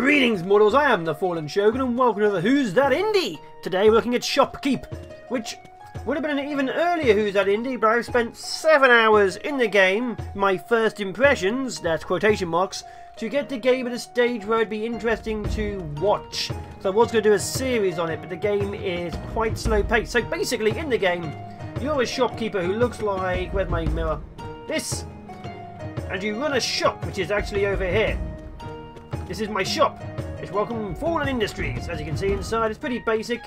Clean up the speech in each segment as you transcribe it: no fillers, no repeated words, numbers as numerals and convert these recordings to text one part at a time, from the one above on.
Greetings mortals, I am the Fallen Shogun and welcome to the Who's That Indie? Today we're looking at Shoppe Keep, which would have been an even earlier Who's That Indie, but I've spent 7 hours in the game, my first impressions, that's quotation marks, to get the game at a stage where it'd be interesting to watch. So I was going to do a series on it, but the game is quite slow paced. So basically in the game, you're a shopkeeper who looks like, where's my mirror? This! And you run a shop, which is actually over here. This is my shop. It's Welcome Fallen Industries. As you can see inside, it's pretty basic.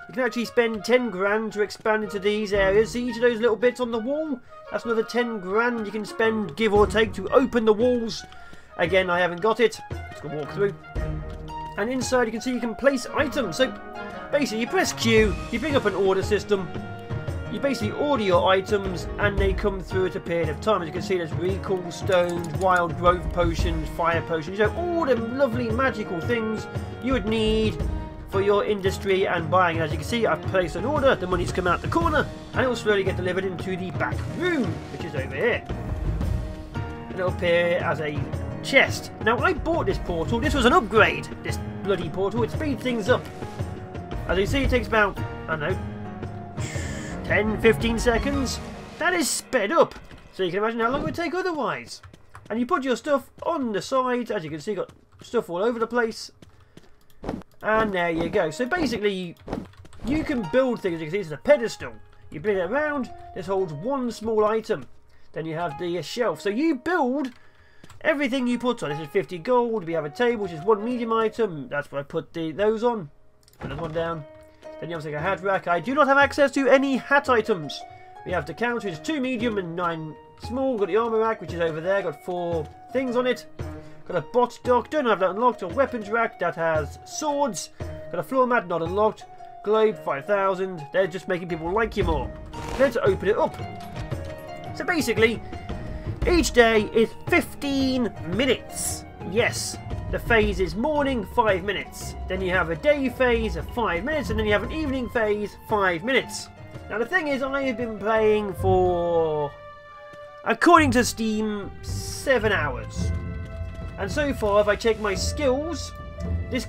You can actually spend 10 grand to expand into these areas. See each of those little bits on the wall? That's another 10 grand you can spend, give or take, to open the walls. Again, I haven't got it. Let's go walk through. And inside you can see you can place items. So basically you press Q, you bring up an order system. You basically order your items and they come through at a period of time. As you can see, there's recall stones, wild growth potions, fire potions, you know, all the lovely magical things you would need for your industry and buying. As you can see, I've placed an order, the money's come out the corner, and it will slowly get delivered into the back room, which is over here. And it'll appear as a chest. Now, I bought this portal. This was an upgrade, this bloody portal. It speeds things up. As you see, it takes about, I don't know, 10-15 seconds. That is sped up, so you can imagine how long it would take otherwise. And you put your stuff on the sides. As you can see, got stuff all over the place, and there you go. So basically you can build things. You can see it's a pedestal, you bring it around, this holds one small item. Then you have the shelf, so you build everything you put on. This is 50 gold. We have a table, which is one medium item. That's what I put those on. Put this one down. Then you have like a hat rack. I do not have access to any hat items. We have the counter, which is 2 medium and 9 small. Got the armour rack, which is over there. Got 4 things on it. Got a bot dock. Don't have that unlocked. A weapons rack that has swords. Got a floor mat, not unlocked. Globe 5000. They're just making people like you more. Let's open it up. So basically, each day is 15 minutes. Yes. The phase is morning, 5 minutes. Then you have a day phase of 5 minutes, and then you have an evening phase, 5 minutes. Now the thing is, I have been playing for, according to Steam, 7 hours. And so far, if I check my skills, this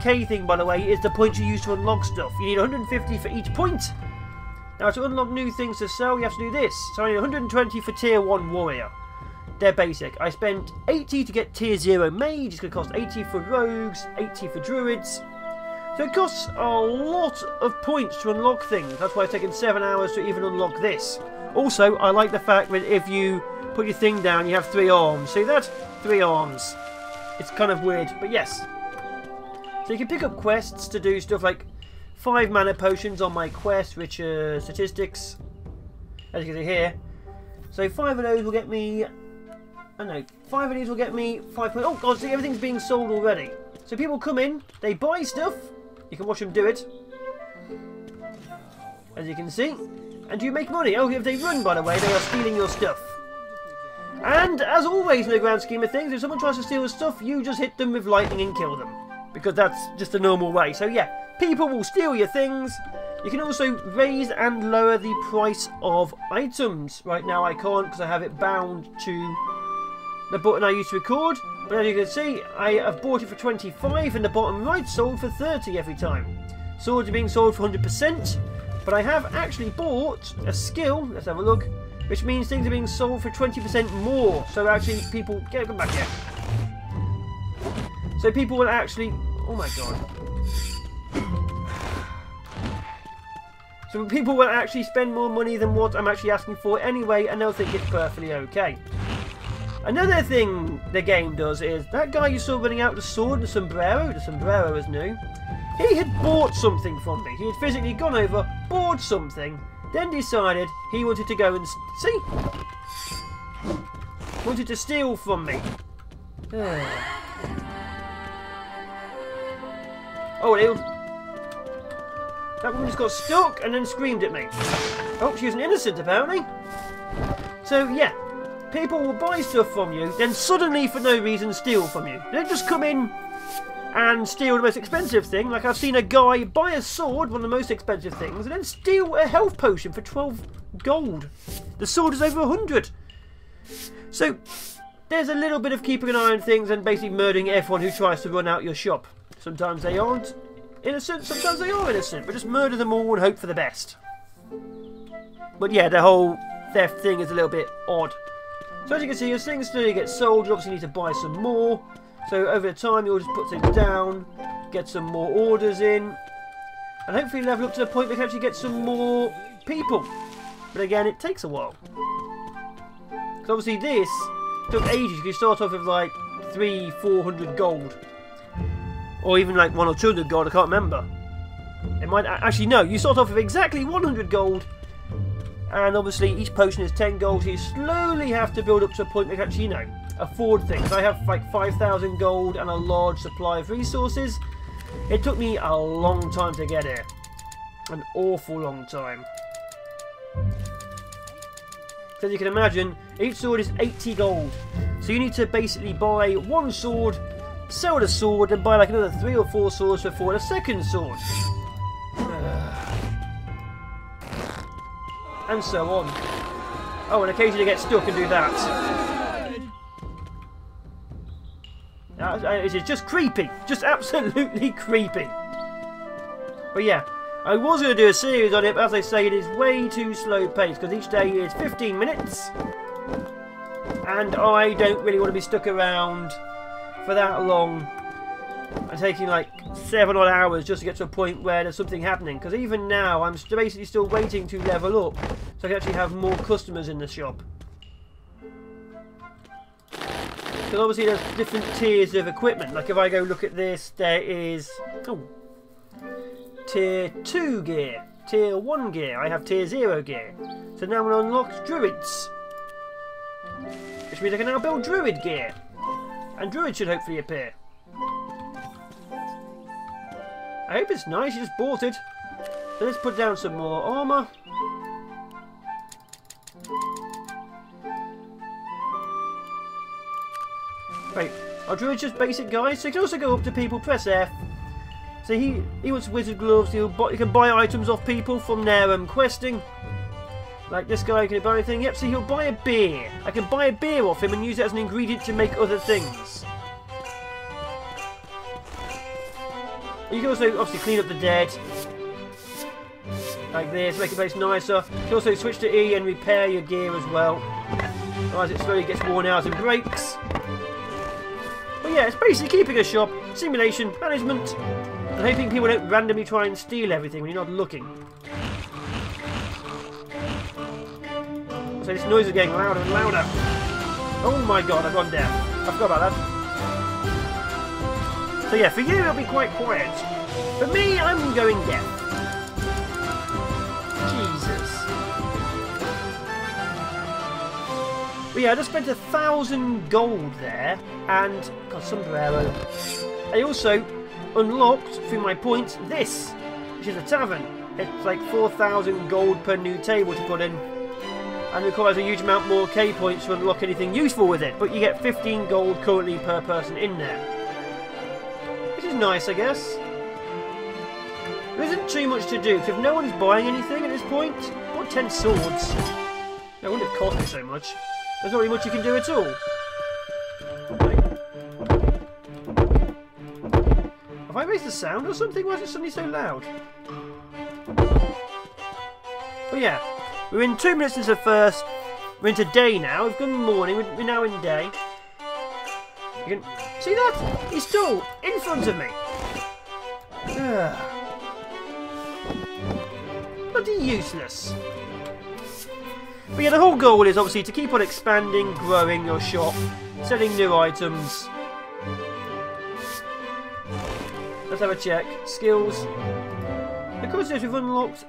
K thing, by the way, is the point you use to unlock stuff. You need 150 for each point. Now to unlock new things to sell, you have to do this. So I need 120 for tier 1 warrior. They're basic. I spent 80 to get tier 0 mage. It's going to cost 80 for rogues, 80 for druids. So it costs a lot of points to unlock things. That's why it's taken 7 hours to even unlock this. Also, I like the fact that if you put your thing down, you have 3 arms. See that? 3 arms. It's kind of weird, but yes. So you can pick up quests to do stuff like 5 mana potions on my quest, which are statistics, as you can see here. So 5 of those will get me, I don't know, 5 of these will get me 5 points. Oh god, see, everything's being sold already. So people come in, they buy stuff, you can watch them do it, as you can see, and you make money. Oh, if they run, by the way, they are stealing your stuff. And as always in the grand scheme of things, if someone tries to steal your stuff, you just hit them with lightning and kill them, because that's just the normal way. So yeah, people will steal your things. You can also raise and lower the price of items. Right now I can't because I have it bound to the button I used to record, but as you can see, I have bought it for 25 and the bottom right sold for 30 every time. Swords are being sold for 100%, but I have actually bought a skill, let's have a look, which means things are being sold for 20% more. So actually people, come back here. So people will actually, oh my god. So people will actually spend more money than what I'm actually asking for anyway, and they'll think it's perfectly okay. Another thing the game does is, that guy you saw running out with the sword and the sombrero is new. He had bought something from me. He had physically gone over, bought something, then decided he wanted to go and, see? Wanted to steal from me. Oh, that woman just got stuck and then screamed at me. Oh, she was an innocent apparently. So yeah. People will buy stuff from you, then suddenly, for no reason, steal from you. They don't just come in and steal the most expensive thing. Like I've seen a guy buy a sword, one of the most expensive things, and then steal a health potion for 12 gold. The sword is over 100. So there's a little bit of keeping an eye on things and basically murdering everyone who tries to run out your shop. Sometimes they aren't innocent, sometimes they are innocent, but just murder them all and hope for the best. But yeah, the whole theft thing is a little bit odd. So as you can see, as things slowly get sold, you obviously need to buy some more. So over time, you'll just put things down, get some more orders in, and hopefully level up to the point where you can actually get some more people. But again, it takes a while. Because obviously this took ages. You start off with like 300-400 gold. Or even like 100 or 200 gold, I can't remember. It might actually, no, you start off with exactly 100 gold. And obviously each potion is 10 gold, so you slowly have to build up to a point where you can actually, you know, afford things. I have like 5,000 gold and a large supply of resources. It took me a long time to get here. An awful long time. So as you can imagine, each sword is 80 gold. So you need to basically buy one sword, sell the sword, and buy like another 3 or 4 swords to afford a second sword. And so on. Oh, and occasionally get stuck and do that. It is just creepy. Just absolutely creepy. But yeah, I was going to do a series on it, but as I say, it is way too slow paced because each day is 15 minutes. And I don't really want to be stuck around for that long and taking like 7 odd hours just to get to a point where there's something happening. Because even now, I'm basically still waiting to level up so I can actually have more customers in the shop. Because obviously there's different tiers of equipment. Like if I go look at this, there is tier 2 gear, tier 1 gear. I have tier 0 gear. So now we'll unlock druids. Which means I can now build druid gear. And druids should hopefully appear. I hope it's nice, you just bought it. So let's put down some more armour. Right, our druid's just basic guys, so you can also go up to people, press F. So he wants wizard gloves, he can buy items off people from their questing. Like this guy, can he buy anything? Yep, so he'll buy a beer. I can buy a beer off him and use it as an ingredient to make other things. You can also obviously clean up the dead. Like this, make the place nicer. You can also switch to E and repair your gear as well. As it slowly gets worn out and breaks. But yeah, it's basically keeping a shop, simulation, management, and hoping people don't randomly try and steal everything when you're not looking. So this noise is getting louder and louder. Oh my god, I've gone deaf. I forgot about that. So yeah, for you it'll be quite quiet. For me, I'm going deaf. Jesus. But yeah, I just spent 1,000 gold there, and got sombrero. I also unlocked, through my points, this, which is a tavern. It's like 4,000 gold per new table to put in, and requires a huge amount more K points to unlock anything useful with it, but you get 15 gold currently per person in there. Which is nice, I guess. There isn't too much to do, because if no one's buying anything at this point, I bought 10 swords. That wouldn't have cost me so much. There's not really much you can do at all. Have I raised the sound or something? Why is it suddenly so loud? But yeah, we're in 2 minutes into the first. We're into day now. We've gone morning. We're now in day. You can see that? He's still in front of me. Bloody useless. But yeah, the whole goal is obviously to keep on expanding, growing your shop, selling new items. Let's have a check. Skills. Of course, we've unlocked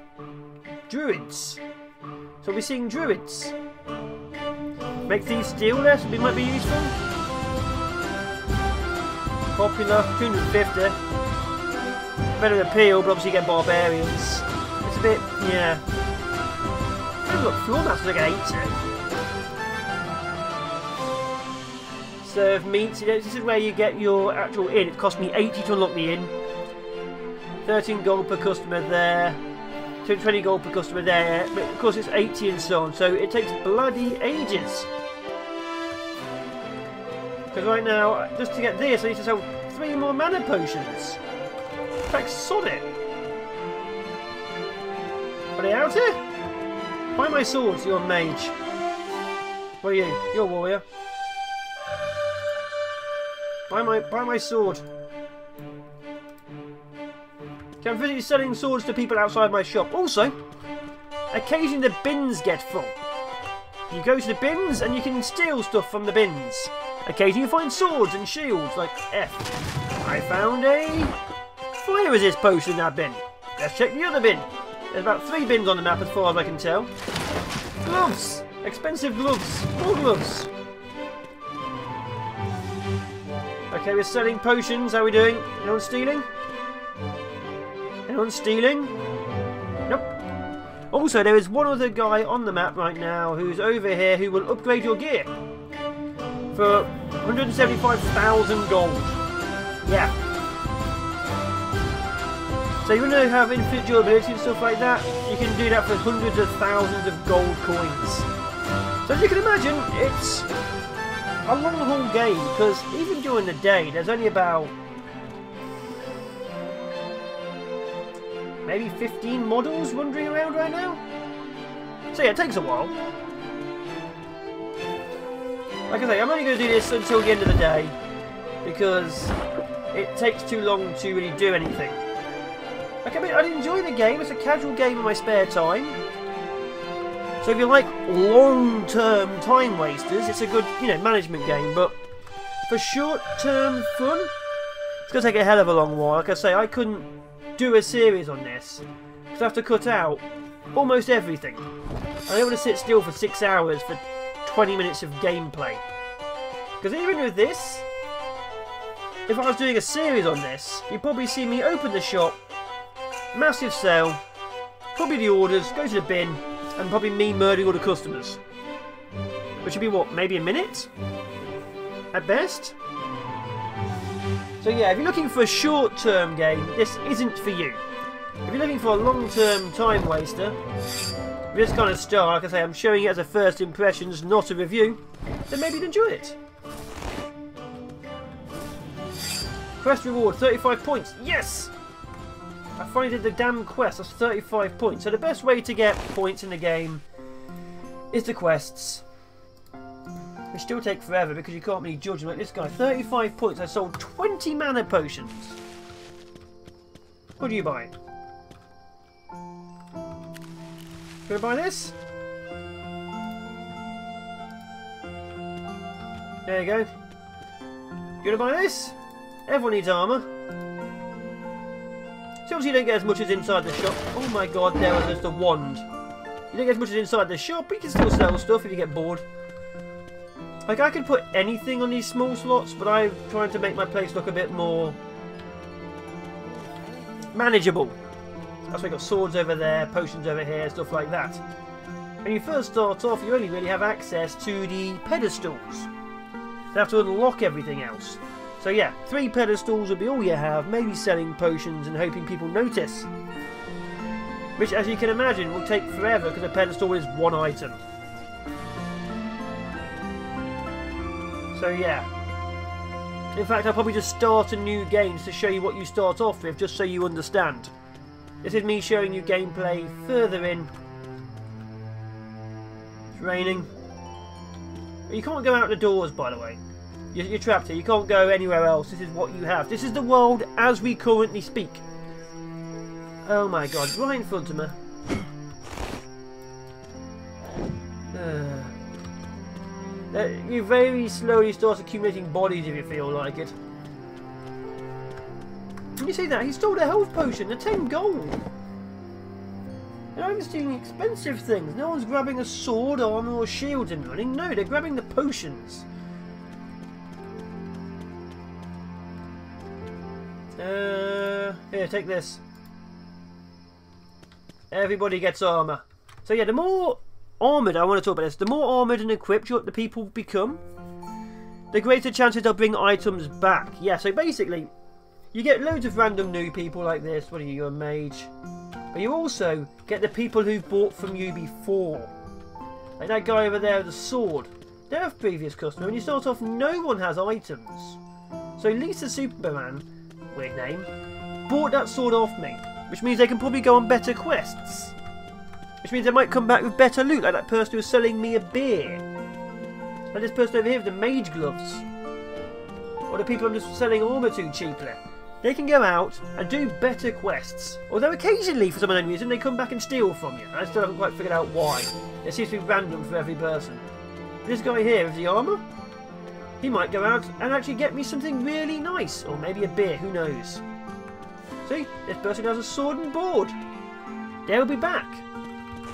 druids. So we're seeing druids. Make thieves steal less, it might be useful. Popular, 250. Better appeal, but obviously you get barbarians. It's a bit, yeah. Oh look, floor mats like I hate it. Serve meats. This is where you get your actual inn. It cost me 80 to unlock the inn. 13 gold per customer there. 20 gold per customer there. But of course it's 80 and so on. So it takes bloody ages. Because right now, just to get this, I need to sell 3 more mana potions. In fact, sod it. Are they out here? Buy my swords, you're a mage. What are you? You're a warrior. Buy my sword. Okay, I'm physically selling swords to people outside my shop. Also, occasionally the bins get full. You go to the bins and you can steal stuff from the bins. Occasionally you find swords and shields like F. I found a fire resist potion in that bin. Let's check the other bin. There's about 3 bins on the map as far as I can tell. Gloves! Expensive gloves. More gloves. Okay, we're selling potions. How are we doing? Anyone stealing? Anyone stealing? Nope. Also, there is one other guy on the map right now who's over here who will upgrade your gear for 175,000 gold. Yeah. So you want to have infinite durability and stuff like that? You can do that for hundreds of thousands of gold coins. So as you can imagine, it's a long haul game because even during the day, there's only about maybe 15 models wandering around right now. So yeah, it takes a while. Like I say, I'm only going to do this until the end of the day because it takes too long to really do anything. Like, I mean, I enjoy the game. It's a casual game in my spare time. So if you like long-term time wasters, it's a good, management game. But for short-term fun, it's going to take a hell of a long while. Like I say, I couldn't do a series on this because I have to cut out almost everything. I don't want to sit still for 6 hours for 20 minutes of gameplay. Because even with this, if I was doing a series on this, you'd probably see me open the shop, massive sale, probably the orders, go to the bin, and probably me murdering all the customers. Which would be what, maybe a minute? At best? So yeah, if you're looking for a short-term game, this isn't for you. If you're looking for a long-term time waster, this kind of style, like I say, I'm showing it as a first impressions, not a review, then maybe you'd enjoy it. Quest reward, 35 points. Yes! I finally did the damn quest. That's 35 points. So the best way to get points in the game is the quests. They still take forever because you can't really judge them like this guy. 35 points. I sold 20 mana potions. What do you buy? Gonna buy this? There you go. You gonna buy this? Everyone needs armour. So obviously you don't get as much as inside the shop. Oh my god, there was just a wand. You don't get as much as inside the shop, but you can still sell stuff if you get bored. Like, I could put anything on these small slots, but I'm trying to make my place look a bit more manageable. That's why I've got swords over there, potions over here, stuff like that. When you first start off, you only really have access to the pedestals. You have to unlock everything else. So yeah, 3 pedestals will be all you have, maybe selling potions and hoping people notice. Which, as you can imagine, will take forever because a pedestal is 1 item. So yeah. In fact, I'll probably just start a new game to show you what you start off with, just so you understand. This is me showing you gameplay further in. It's raining. You can't go out the doors, by the way. You're trapped here. You can't go anywhere else. This is what you have. This is the world as we currently speak. Oh my god. Right in front of me. You very slowly start accumulating bodies if you feel like it. Can you see that? He stole a health potion. A 10 gold. And I'm stealing expensive things. No one's grabbing a sword, armour or shield and running. No, they're grabbing the potions. Here, take this. Everybody gets armour. So yeah, the more armoured, I want to talk about this, the more armoured and equipped the people become, the greater chances they'll bring items back. Yeah, so basically, you get loads of random new people like this. What are you, you're a mage? But you also get the people who bought from you before. Like that guy over there with the sword. They're a previous customer. When you start off, no one has items. So Lisa Superman, weird name, bought that sword off me. Which means they can probably go on better quests. Which means they might come back with better loot, like that person who was selling me a beer. Like this person over here with the mage gloves. Or the people I'm just selling armour to cheaply. They can go out and do better quests. Although occasionally, for some unknown reason, they come back and steal from you. I still haven't quite figured out why. It seems to be random for every person. This guy here with the armour, he might go out and actually get me something really nice. Or maybe a beer, who knows. See, this person has a sword and board. They'll be back.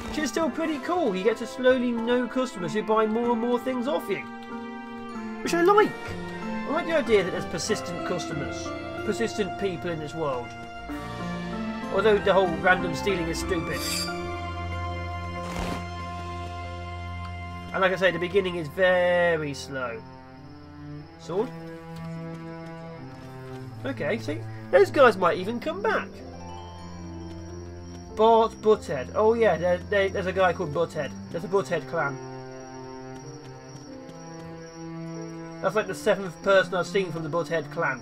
Which is still pretty cool. You get to slowly know customers who buy more and more things off you. Which I like. I like the idea that there's persistent customers. Persistent people in this world. Although the whole random stealing is stupid. And like I say, the beginning is very slow. Sword? Okay, see? Those guys might even come back. Bart Butthead. Oh yeah, there's a guy called Butthead. There's a Butthead clan. That's like the 7th person I've seen from the Butthead clan.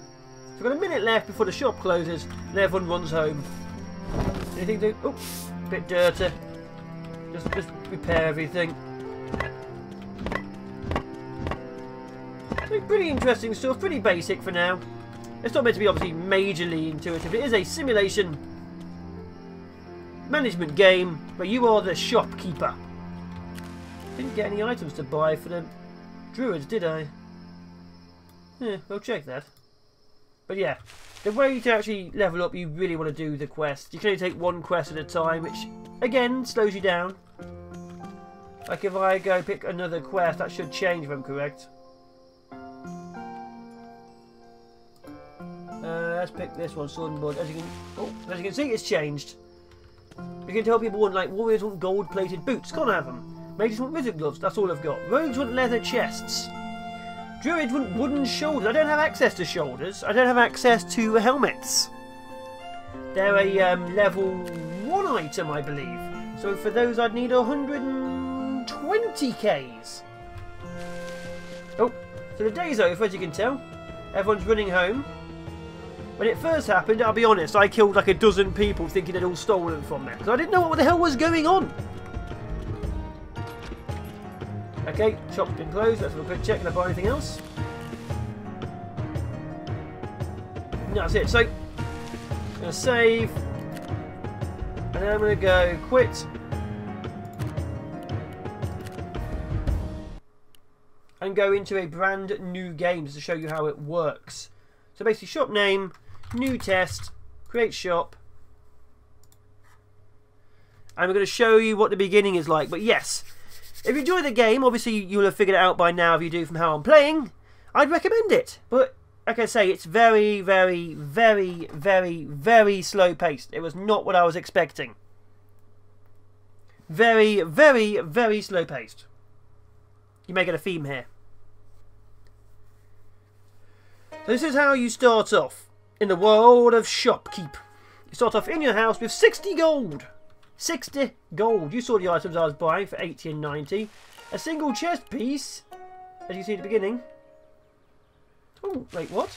So we've got a minute left before the shop closes and everyone runs home. Anything to do? Oh, bit dirty. Just repair everything. So pretty interesting stuff, pretty basic for now. It's not meant to be obviously majorly intuitive. It is a simulation management game where you are the shopkeeper. Didn't get any items to buy for the druids, did I? Yeah, we'll check that. But yeah, the way to actually level up, you really want to do the quest. You can only take one quest at a time, which again slows you down. Like if I go pick another quest, that should change if I'm correct. Let's pick this one, sword and board. As you can see, it's changed. You can tell people want, like, warriors want gold-plated boots. Can't have them. Mages want wizard gloves. That's all I've got. Rogues want leather chests. Druids want wooden shoulders. I don't have access to shoulders. I don't have access to helmets. They're a level 1 item, I believe. So for those, I'd need 120 Ks. Oh, so the day's over, as you can tell. Everyone's running home. When it first happened, I'll be honest, I killed like a dozen people thinking they'd all stolen from me. Because I didn't know what the hell was going on. Okay, shop's been closed. Let's have a quick check. Can I buy anything else? No, that's it. So, I'm going to save. And then I'm going to go quit. And go into a brand new game just to show you how it works. So basically, shop name, new test, create shop. And we're going to show you what the beginning is like. But yes, if you enjoy the game, obviously you'll have figured it out by now if you do from how I'm playing. I'd recommend it. But like I say, it's very, very, very, very, very slow paced. It was not what I was expecting. Very, very, very slow paced. You may get a theme here. So this is how you start off in the world of Shoppe Keep. You start off in your house with 60 gold. 60 gold. You saw the items I was buying for 80 and 90. A single chest piece, as you see at the beginning. Oh, wait, what?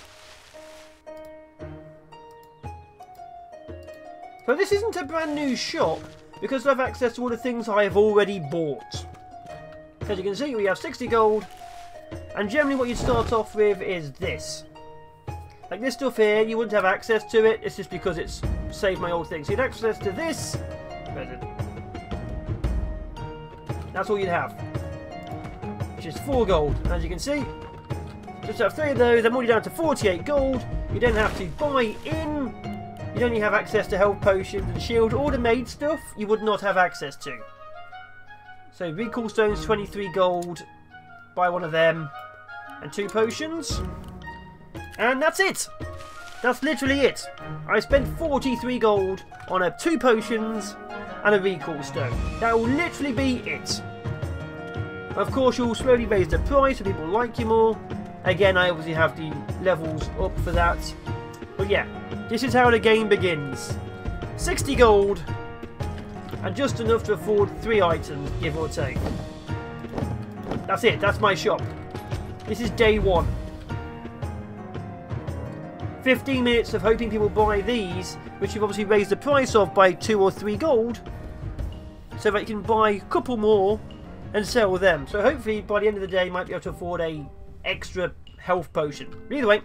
So this isn't a brand new shop because I have access to all the things I have already bought. As you can see, we have 60 gold. And generally what you'd start off with is this. Like this stuff here, you wouldn't have access to it. It's just because it's saved my old thing. So you'd have access to this. Where is it? That's all you'd have. Which is 4 gold. And as you can see, just have 3 of those. I'm already down to 48 gold. You don't have to buy in. You'd only have access to health potions and shield. All the made stuff you would not have access to. So recall stones, 23 gold. Buy one of them. And 2 potions. And that's it. That's literally it. I spent 43 gold on 2 potions and a recall stone. That will literally be it. Of course, you'll slowly raise the price so people like you more. Again, I obviously have the levels up for that. But yeah, this is how the game begins. 60 gold and just enough to afford 3 items, give or take. That's it. That's my shop. This is day 1. 15 minutes of hoping people buy these, which you've obviously raised the price of by 2 or 3 gold, so that you can buy a couple more and sell them. So hopefully by the end of the day you might be able to afford a extra health potion. But either way,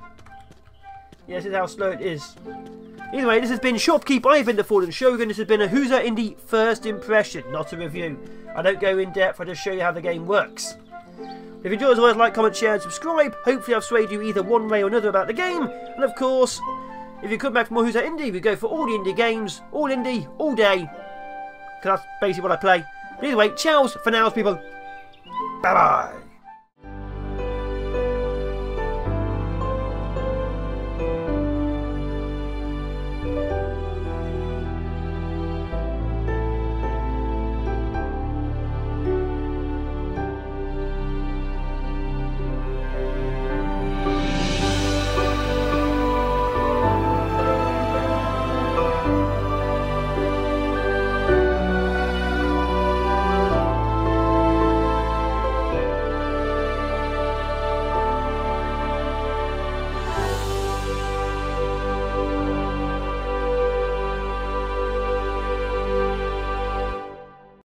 yeah, this is how slow it is. Either way, this has been Shoppe Keep. I've been the Fallen Shogun. This has been a Who's That Indie first impression, not a review. I don't go in depth, I just show you how the game works. If you enjoy, as always, like, comment, share and subscribe. Hopefully I've swayed you either one way or another about the game. And of course, if you come back for more Who's That Indie, we go for all the indie games, all indie, all day. Because that's basically what I play. But either way, ciao for now, people. Bye-bye.